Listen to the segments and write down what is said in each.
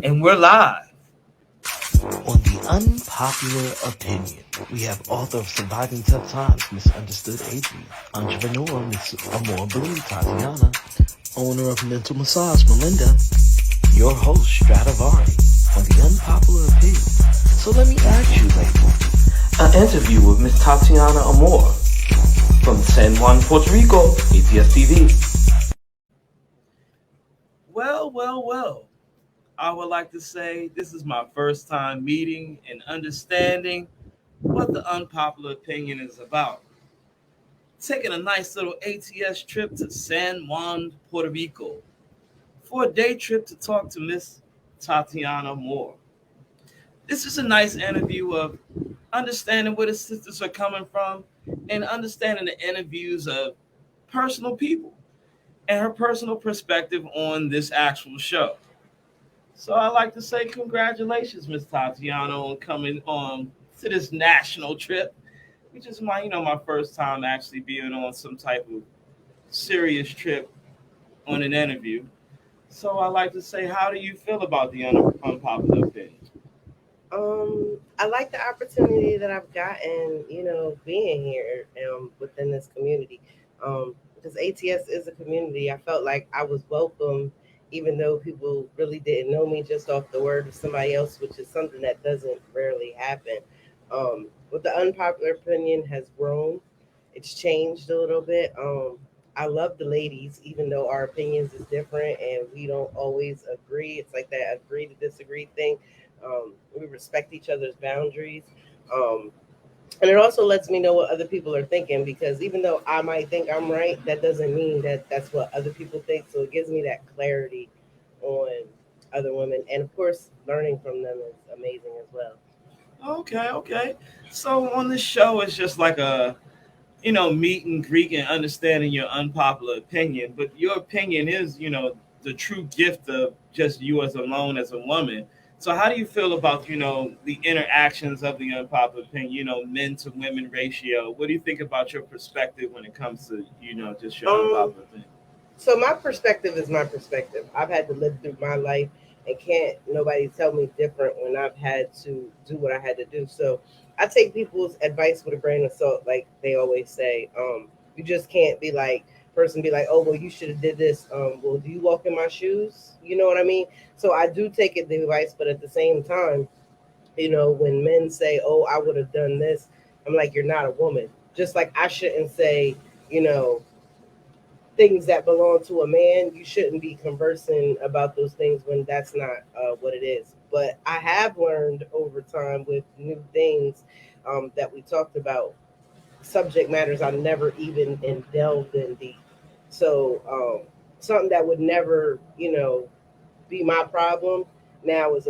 And we're live. On the unpopular opinion, we have author of Surviving Tough Times, Misunderstood Adrian, entrepreneur, Miss AmorBlue, Tatiana, owner of Mental Massage, Melinda, your host, Stradivari, on the unpopular opinion. So let me ask you, lady, an interview with Miss Tatiana Amor from San Juan, Puerto Rico, ATS TV. Well. I would like to say this is my first time meeting and understanding what the unpopular opinion is about. Taking a nice little ATS trip to San Juan, Puerto Rico for a day trip to talk to Miss Tatiana Moore. This is a nice interview of understanding where the sisters are coming from and understanding the interviews of personal people and her personal perspective on this actual show. So I'd like to say congratulations, Miss Tatiana, on coming on to this national trip, which is my first time actually being on some type of serious trip on an interview. So I'd like to say, how do you feel about the unpopular opinion? I like the opportunity that I've gotten, being here within this community. Because ATS is a community. I felt like I was welcome, even though people really didn't know me just off the word of somebody else, which is something that doesn't rarely happen. But the unpopular opinion has grown. It's changed a little bit. I love the ladies, even though our opinions is different and we don't always agree. It's like that agree to disagree thing. We respect each other's boundaries. Um, and it also lets me know what other people are thinking because even though I might think I'm right, that doesn't mean that that's what other people think. So it gives me that clarity on other women. And of course, learning from them is amazing as well. Okay. So on this show, it's just like a meet and greet and understanding your unpopular opinion. But your opinion is, the true gift of just you as alone as a woman. So how do you feel about, the interactions of the unpopular opinion, men to women ratio? What do you think about your perspective when it comes to, just your Um, unpopular opinion? So my perspective is my perspective. I've had to live through my life and can't nobody tell me different when I've had to do what I had to do. So I take people's advice with a grain of salt, like they always say. You just can't be like person be like, oh well, you should have did this. Well, do you walk in my shoes? You know what I mean? So I do take it the advice, but at the same time, when men say, oh, I would have done this, I'm like, you're not a woman. Just like I shouldn't say, you know, things that belong to a man, you shouldn't be conversing about those things when that's not what it is. But I have learned over time with new things that we talked about, subject matters I never even delved in deep. So something that would never, be my problem now is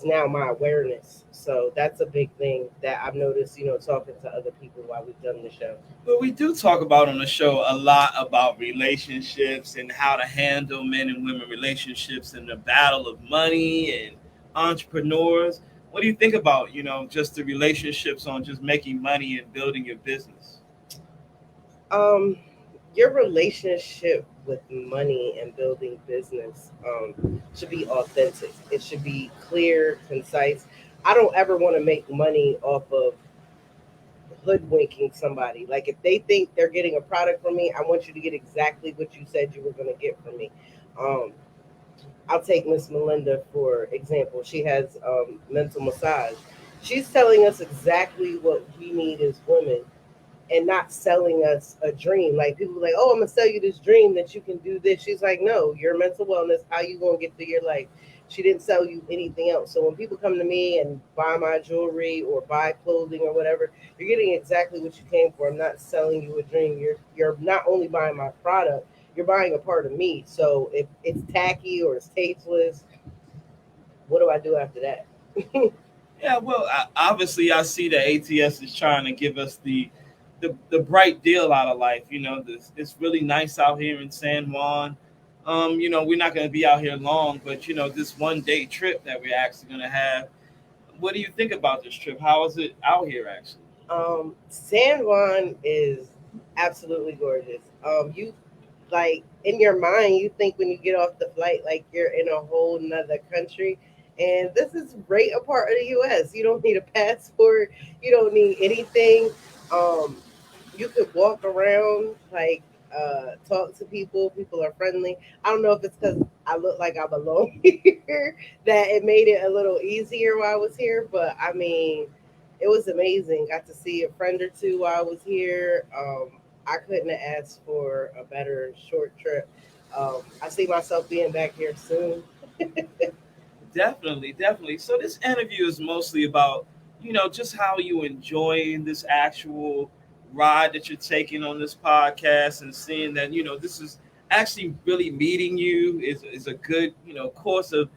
now my awareness. So that's a big thing that I've noticed, talking to other people while we've done the show. But we do talk about on the show a lot about relationships and how to handle men and women relationships and the battle of money and entrepreneurs. What do you think about, just the relationships on just making money and building your business? Um, your relationship with money and building business should be authentic. It should be clear, concise. I don't ever want to make money off of hoodwinking somebody. Like if they think they're getting a product from me, I want you to get exactly what you said you were going to get from me. Um, I'll take Miss Melinda for example. She has mental massage. She's telling us exactly what we need as women and not selling us a dream. Like people are like, oh, I'm gonna sell you this dream that you can do this. She's like, no, your mental wellness, how you gonna get through your life? She didn't sell you anything else. So when people come to me and buy my jewelry or buy clothing or whatever, you're getting exactly what you came for. I'm not selling you a dream. You're not only buying my product, you're buying a part of me. So if it's tacky or it's tasteless, what do I do after that? Yeah, well, obviously, I see that ATS is trying to give us the bright deal out of life. It's really nice out here in San Juan. We're not going to be out here long, but this 1 day trip that we're actually going to have. What do you think about this trip? How is it out here actually? San Juan is absolutely gorgeous. You like in your mind, you think when you get off the flight, like you're in a whole nother country. And this is right a part of the U.S. You don't need a passport. You don't need anything. Um, you could walk around, like talk to people. People are friendly. I don't know if it's because I look like I belong here that it made it a little easier while I was here. But I mean, it was amazing. Got to see a friend or two while I was here. I couldn't have asked for a better short trip. I see myself being back here soon. Definitely, definitely. So this interview is mostly about, just how you enjoying this actual ride that you're taking on this podcast, and seeing that, this is actually really meeting you is a good, course of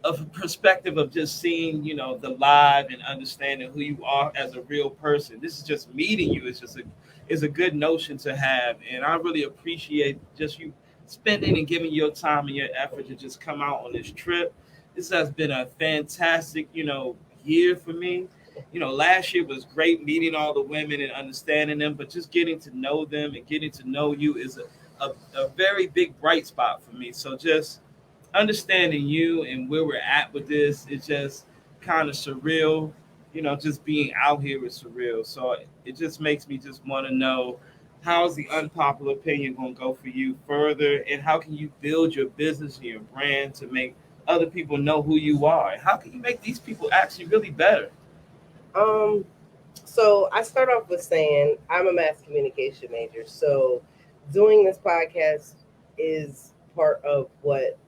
a perspective of just seeing, the live and understanding who you are as a real person. This is just meeting you. It's just is a good notion to have, and I really appreciate just you spending and giving your time and your effort to just come out on this trip. This has been a fantastic, year for me. Last year was great meeting all the women and understanding them, but just getting to know them and getting to know you is a very big bright spot for me. So just understanding you and where we're at with this is just kind of surreal. Just being out here is surreal. So it just makes me just want to know, how's the unpopular opinion going to go for you further, and how can you build your business and your brand to make other people know who you are, and how can you make these people actually really better? Um, so I start off with saying I'm a mass communication major. So doing this podcast is part of what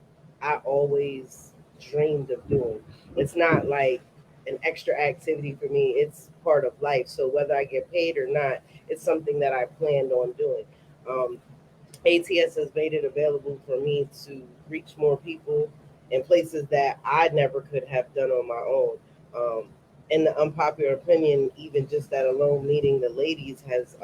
I always dreamed of doing. It's not like an extra activity for me. It's part of life. So whether I get paid or not, it's something that I planned on doing. Um, ATS has made it available for me to reach more people in places that I never could have done on my own. In the unpopular opinion, even just that alone meeting the ladies has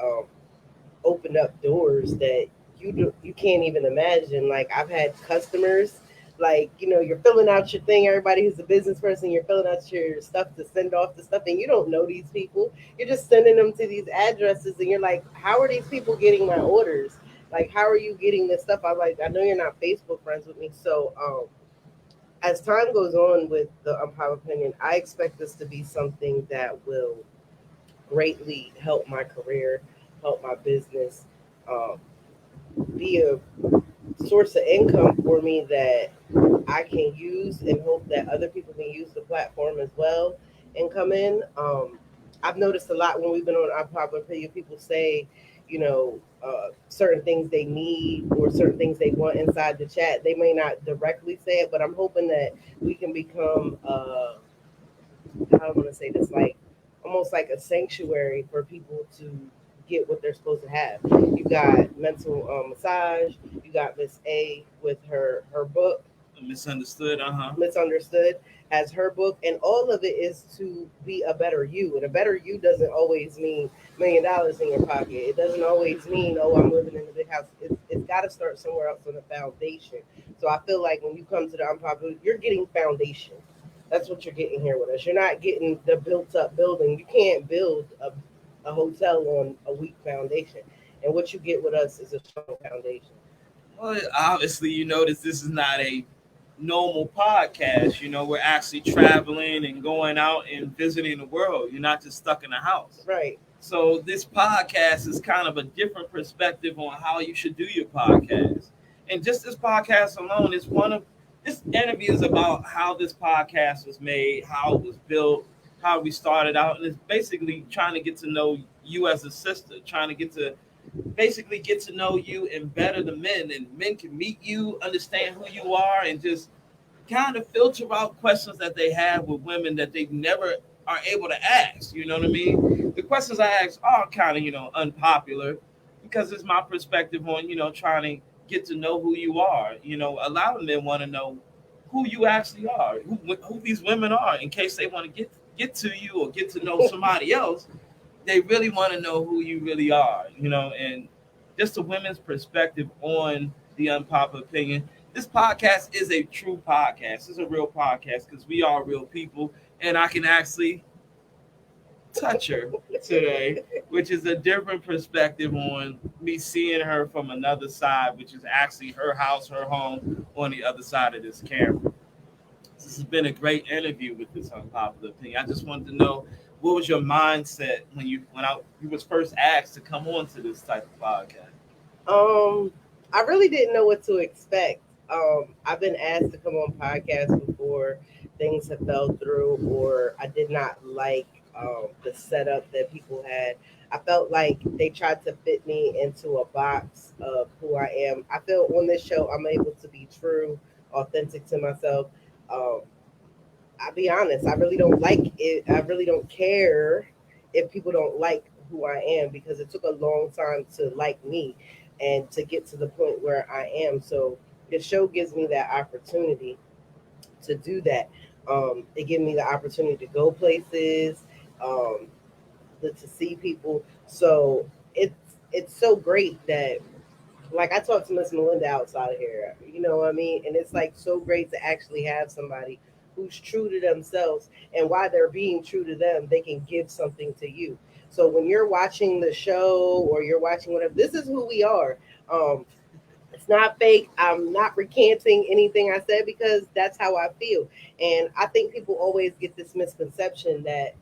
opened up doors that you can't even imagine. Like I've had customers, like you're filling out your thing. Everybody who's a business person, you're filling out your stuff to send off the stuff, and you don't know these people. You're just sending them to these addresses, and you're like, how are these people getting my orders? Like, how are you getting this stuff? I'm like, I know you're not Facebook friends with me, so as time goes on with the unpopular opinion, I expect this to be something that will greatly help my career, help my business, um, be a source of income for me that I can use and hope that other people can use the platform as well and come in. I've noticed a lot when we've been on Unpopular Opinion, people say, certain things they need or certain things they want inside the chat. They may not directly say it, but I'm hoping that we can become how I'm gonna say this, like almost like a sanctuary for people to get what they're supposed to have. You got mental massage. You got Miss A with her book. Misunderstood. Uh-huh. Misunderstood has her book, and all of it is to be a better you. And a better you doesn't always mean $1 million in your pocket. It doesn't always mean, oh, I'm living in a big house. It's got to start somewhere else on the foundation. So I feel like when you come to the unpopular, you're getting foundation. That's what you're getting here with us. You're not getting the built up building. You can't build a hotel on a weak foundation. And what you get with us is a strong foundation. Well, obviously, you notice this is not a normal podcast. We're actually traveling and going out and visiting the world. You're not just stuck in a house. Right. So this podcast is kind of a different perspective on how you should do your podcast. And just this podcast alone is one of this interview is about how this podcast was made, how it was built, how we started out, and it's basically trying to get to know you as a sister, trying to get to basically get to know you and better the men, and men can meet you, understand who you are, and just kind of filter out questions that they have with women that they never are able to ask. You know what I mean? The questions I ask are kind of, unpopular, because it's my perspective on, trying to get to know who you are. A lot of men want to know who you actually are, who these women are, in case they want to get to you or get to know somebody else. They really want to know who you really are, and just the women's perspective on the unpopular opinion. This podcast is a true podcast. It's a real podcast because we are real people, and I can actually toucher today, which is a different perspective on me seeing her from another side, which is actually her house, her home on the other side of this camera. This has been a great interview with this unpopular opinion. I just wanted to know what was your mindset when you was first asked to come on to this type of podcast. Um, I really didn't know what to expect. I've been asked to come on podcasts before. Things have fell through, or I did not like the setup that people had. I felt like they tried to fit me into a box of who I am. I feel on this show I'm able to be true, authentic to myself. Um, I'll be honest, I really don't like it. I really don't care if people don't like who I am because it took a long time to like me and to get to the point where I am. So the show gives me that opportunity to do that. It gives me the opportunity to go places, um, to see people. So it's so great that like I talked to Miss Melinda outside of here, you know what I mean? And it's like so great to actually have somebody who's true to themselves and while they're being true to them, they can give something to you. So when you're watching the show or you're watching whatever, this is who we are. It's not fake. I'm not recanting anything I said because that's how I feel. And I think people always get this misconception that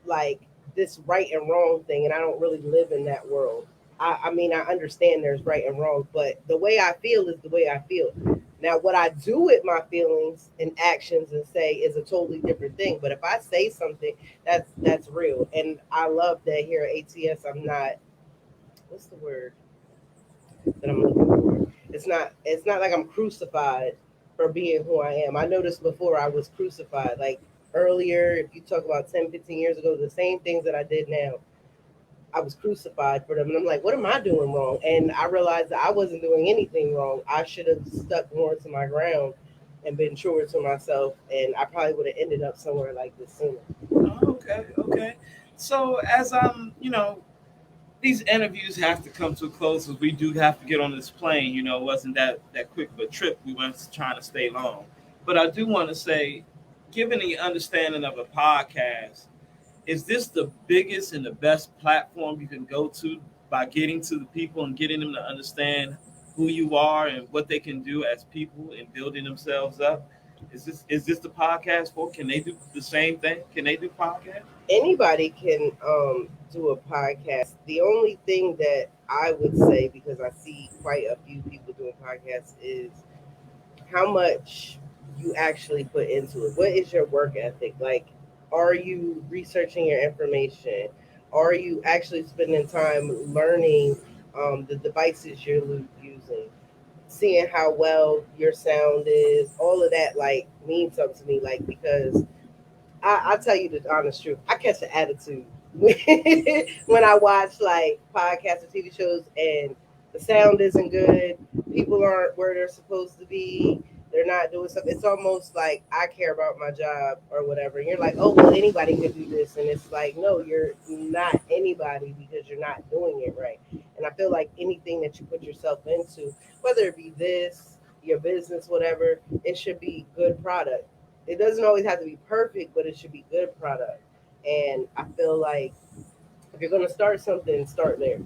like this right and wrong thing, and I don't really live in that world. I mean, I understand there's right and wrong, but the way I feel is the way I feel. Now, what I do with my feelings and actions and say is a totally different thing. But if I say something, that's real, and I love that here at ATS. I'm not. What's the word that I'm looking for? It's not like I'm crucified for being who I am. I noticed before I was crucified. Like earlier, if you talk about 10, 15 years ago, the same things that I did now, I was crucified for them. And I'm like, what am I doing wrong? And I realized that I wasn't doing anything wrong. I should have stuck more to my ground and been truer to myself. And I probably would have ended up somewhere like this sooner. Oh, okay, okay. So as these interviews have to come to a close because we do have to get on this plane. It wasn't that quick of a trip. We weren't trying to stay long. But I do want to say, given the understanding of a podcast, is this the biggest and the best platform you can go to by getting to the people and getting them to understand who you are and what they can do as people and building themselves up? Is this the podcast for? Can they do the same thing? Can they do podcast? Anybody can do a podcast. The only thing that I would say, because I see quite a few people doing podcasts, is how much you actually put into it. What is your work ethic? Like, are you researching your information? Are you actually spending time learning the devices you're using? Seeing how well your sound is, all of that like means something to me. Like because I tell you the honest truth. I catch an attitude when I watch like podcasts or TV shows and the sound isn't good. People aren't where they're supposed to be. They're not doing stuff. It's almost like I care about my job or whatever. And you're like, oh, well, anybody could do this. And it's like, no, you're not anybody because you're not doing it right. And I feel like anything that you put yourself into, whether it be this, your business, whatever, it should be good product. It doesn't always have to be perfect, but it should be good product. And I feel like if you're gonna start something, start there.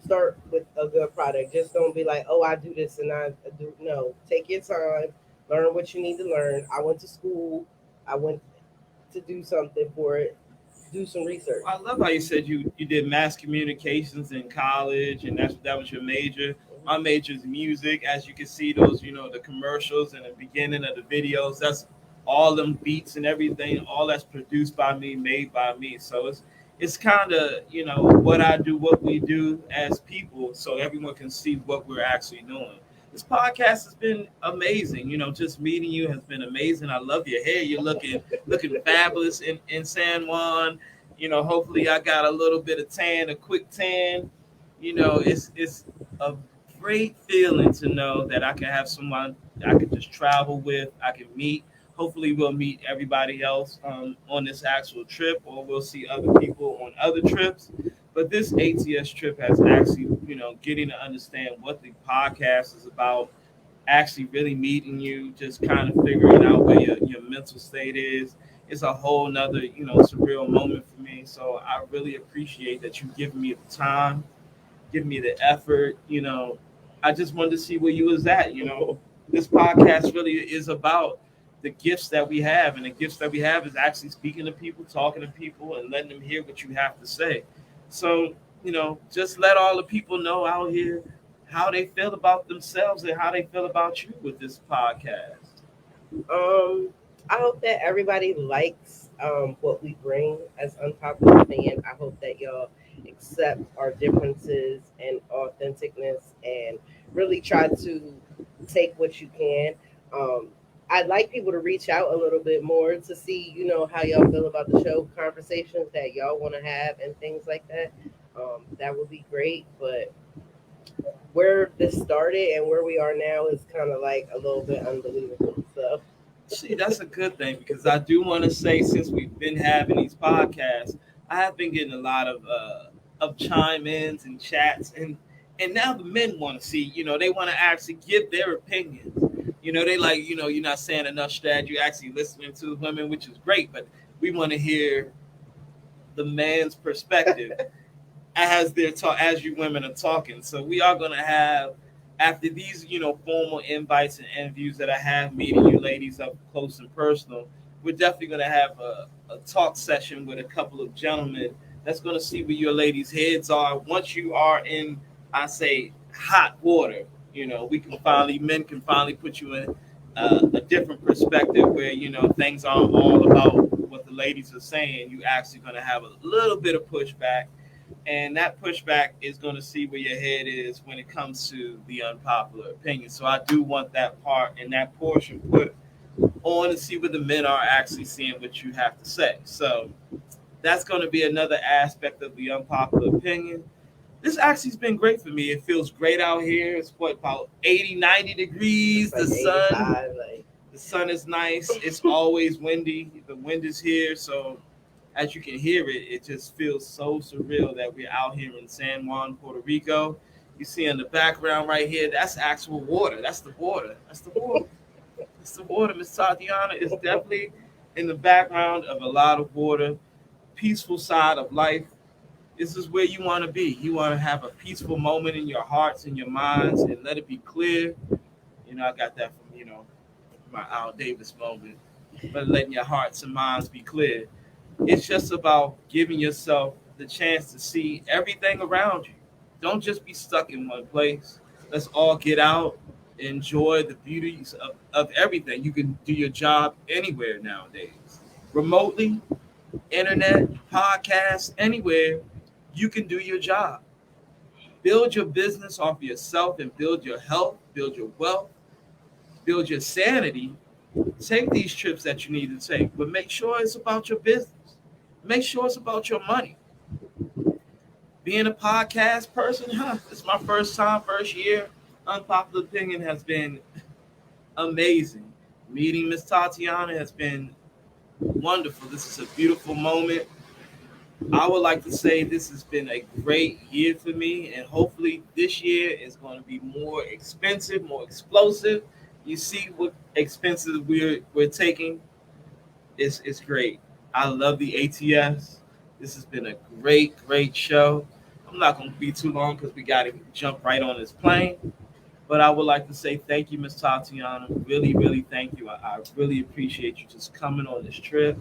Start with a good product. Just don't be like, oh, I do this and I do. No, take your time, learn what you need to learn. I went to school. I went to do something for it. Do some research. I love how you said you did mass communications in college, and that was your major. My major is music. As you can see, those the commercials and the beginning of the videos. That's all them beats and everything. All that's produced by me, made by me. So it's kind of what I do, what we do as people, so everyone can see what we're actually doing. This podcast has been amazing. Just meeting you has been amazing. I love your hair. You're looking fabulous in San Juan. Hopefully I got a little bit of tan, a quick tan. It's a great feeling to know that I can have someone I can just travel with, I can meet. Hopefully we'll meet everybody else on this actual trip, or we'll see other people on other trips. But this ATS trip has actually, getting to understand what the podcast is about, actually really meeting you, just kind of figuring out where your mental state is. it's a whole nother, surreal moment for me. So I really appreciate that you giving me the time, giving me the effort. I just wanted to see where you was at. This podcast really is about the gifts that we have, and the gifts that we have is actually speaking to people, talking to people, and letting them hear what you have to say. So, just let all the people know out here how they feel about themselves and how they feel about you with this podcast. Um, I hope that everybody likes what we bring as unpopular opinion. I hope that y'all accept our differences and authenticness and really try to take what you can. Um, I'd like people to reach out a little bit more to see, how y'all feel about the show, conversations that y'all want to have, and things like that. That would be great. But where this started and where we are now is kind of like a little bit unbelievable. So. See, that's a good thing because I do want to say since we've been having these podcasts, I have been getting a lot of chime ins and chats, and now the men want to see, they want to actually give their opinions. They like, you're not saying enough strat, you're actually listening to women, which is great, but we want to hear the man's perspective as they're as you women are talking. So we are gonna have after these, formal invites and interviews that I have meeting you ladies up close and personal. We're definitely gonna have a talk session with a couple of gentlemen that's gonna see where your ladies' heads are once you are in, I say, hot water. Men can finally put you in a different perspective where things aren't all about what the ladies are saying. You actually gonna have a little bit of pushback, and that pushback is going to see where your head is when it comes to the unpopular opinion. So I do want that part and that portion put on to see where the men are actually seeing what you have to say. So that's going to be another aspect of the unpopular opinion. This actually has been great for me. It feels great out here. It's about 80, 90 degrees. Like The sun is nice. It's always windy. The wind is here, so as you can hear it, it just feels so surreal that we're out here in San Juan, Puerto Rico. You see in the background right here, that's actual water. That's the water. That's the water. That's the water. Miss Tatiana is definitely in the background of a lot of water. Peaceful side of life. This is where you want to be. You want to have a peaceful moment in your hearts and your minds and let it be clear. I got that from, my Al Davis moment. But letting your hearts and minds be clear. It's just about giving yourself the chance to see everything around you. Don't just be stuck in one place. Let's all get out, enjoy the beauties of everything. You can do your job anywhere nowadays. Remotely, internet, podcast, anywhere, you can do your job. Build your business off of yourself and build your health, build your wealth, build your sanity. Take these trips that you need to take, but make sure it's about your business. Make sure it's about your money. Being a podcast person, it's my first time, first year. Unpopular opinion has been amazing. Meeting Miss Tatiana has been wonderful. This is a beautiful moment. I would like to say this has been a great year for me, and hopefully this year is going to be more expensive, more explosive. You see what expenses we're taking. It's great. I love the ATS. This has been a great show. I'm not going to be too long because we got to jump right on this plane. But I would like to say thank you, Miss Tatiana. Really thank you. I really appreciate you just coming on this trip.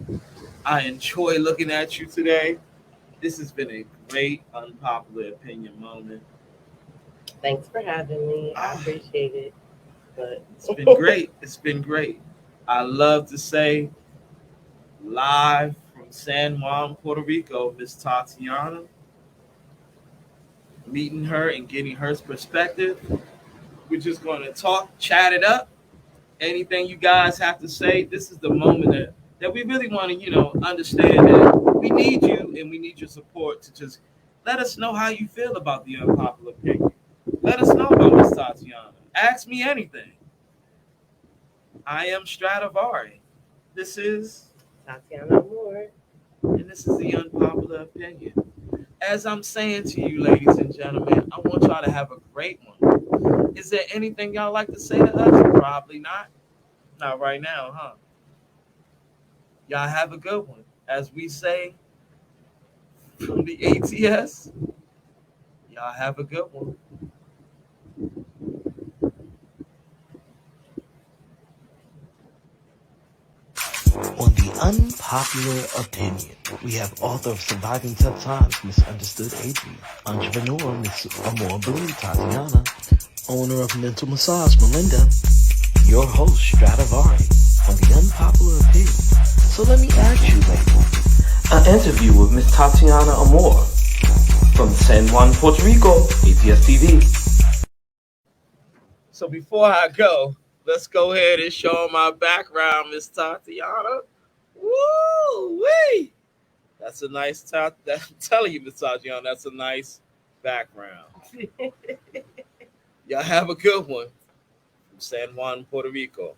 I enjoy looking at you today. This has been a great unpopular opinion moment. thanks for having me. I Ah, appreciate it. But it's been great. It's been great. I love to say live from San Juan, Puerto Rico, Miss Tatiana, meeting her and getting her perspective. We're just going to talk, chat it up. Anything you guys have to say, this is the moment that we really want to, understand that we need you and we need your support to just let us know how you feel about the unpopular opinion. Let us know about Miss Tatiana. Ask me anything. I am Stradivari. This is, Tatiana Moore. and this is the unpopular opinion. As I'm saying to you, ladies and gentlemen, I want y'all to have a great one. Is there anything y'all like to say to us? Probably not. Not right now, huh? Y'all have a good one. As we say from the ATS, y'all have a good one. On the unpopular opinion, we have author of Surviving Tough Times, Misunderstood Adrian, entrepreneur, Miss AmorBlue, Tatiana, owner of Mental Massage, Melinda, your host, Stradivari, on the unpopular opinion. So let me ask you, ladies, an interview with Miss Tatiana Amor from San Juan, Puerto Rico, ATS TV. So before I go, let's go ahead and show my background, Miss Tatiana. Woo wee! That's a nice I'm telling you, Miss Tatiana, that's a nice background. Y'all have a good one from San Juan, Puerto Rico.